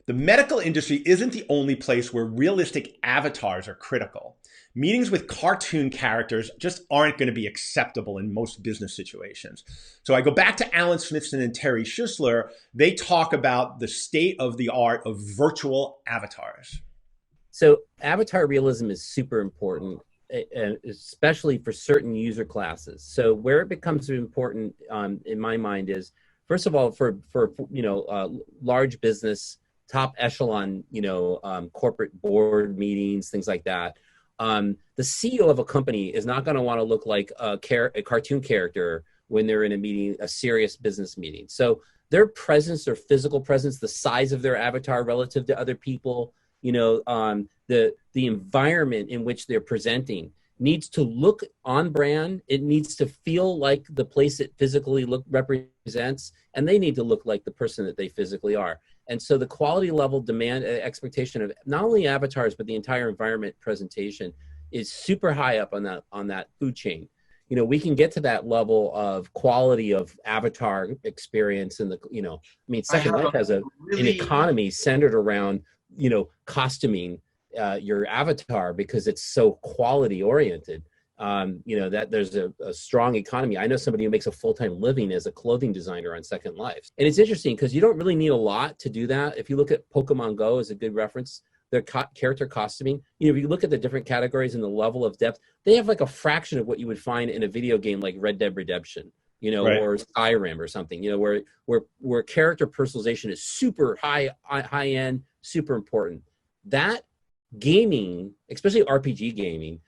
The medical industry isn't the only place where realistic avatars are critical. Meetings with cartoon characters just aren't going to be acceptable in most business situations. So I go back to Alan Smithson and Terry Schussler. They talk about the state of the art of virtual avatars. So avatar realism is super important, especially for certain user classes. So where it becomes important, in my mind, is first of all for large business, top echelon, corporate board meetings, things like that. The CEO of a company is not going to want to look like a cartoon character when they're in a meeting, a serious business meeting. So their presence, their physical presence, the size of their avatar relative to other people, the environment in which they're presenting needs to look on brand. It needs to feel like the place it physically represents, and they need to look like the person that they physically are. And so the quality level demand expectation of not only avatars, but the entire environment presentation is super high up on that food chain. We can get to that level of quality of avatar experience in Second Life has an economy centered around, costuming your avatar because it's so quality oriented. That there's a strong economy. I know somebody who makes a full-time living as a clothing designer on Second Life. And it's interesting because you don't really need a lot to do that. If you look at Pokemon Go as a good reference, their character costuming, if you look at the different categories and the level of depth, they have like a fraction of what you would find in a video game like Red Dead Redemption, right, or Skyrim or something, where character personalization is super high end, super important. That gaming, especially RPG gaming,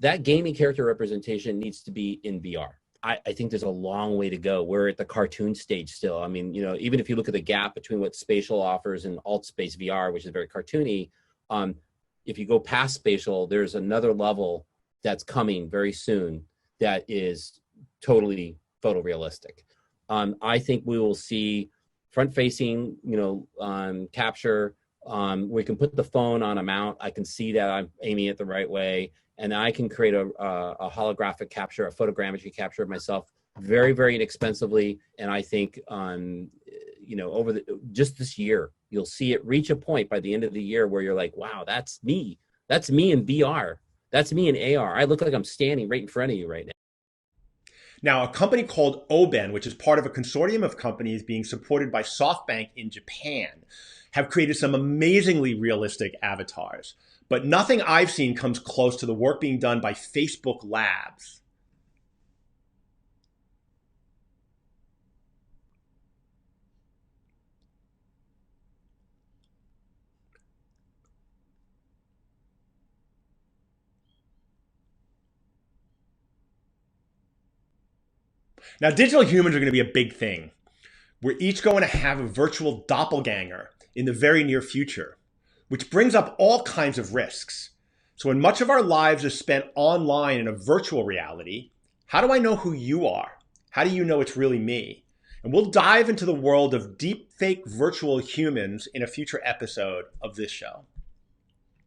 that gaming character representation needs to be in VR. I think there's a long way to go. We're at the cartoon stage still. Even if you look at the gap between what spatial offers and alt space VR, which is very cartoony, if you go past spatial, there's another level that's coming very soon that is totally photorealistic. I think we will see front-facing, capture. We can put the phone on a mount. I can see that I'm aiming it the right way, and I can create a holographic capture, a photogrammetry capture of myself very, very inexpensively. And I think over just this year, you'll see it reach a point by the end of the year where you're like, wow, that's me. That's me in VR. That's me in AR. I look like I'm standing right in front of you right now. Now, a company called Oben, which is part of a consortium of companies being supported by SoftBank in Japan, have created some amazingly realistic avatars. But nothing I've seen comes close to the work being done by Facebook Labs. Now, digital humans are going to be a big thing. We're each going to have a virtual doppelganger in the very near future, which brings up all kinds of risks. So when much of our lives is spent online in a virtual reality, how do I know who you are? How do you know it's really me? And we'll dive into the world of deepfake virtual humans in a future episode of this show.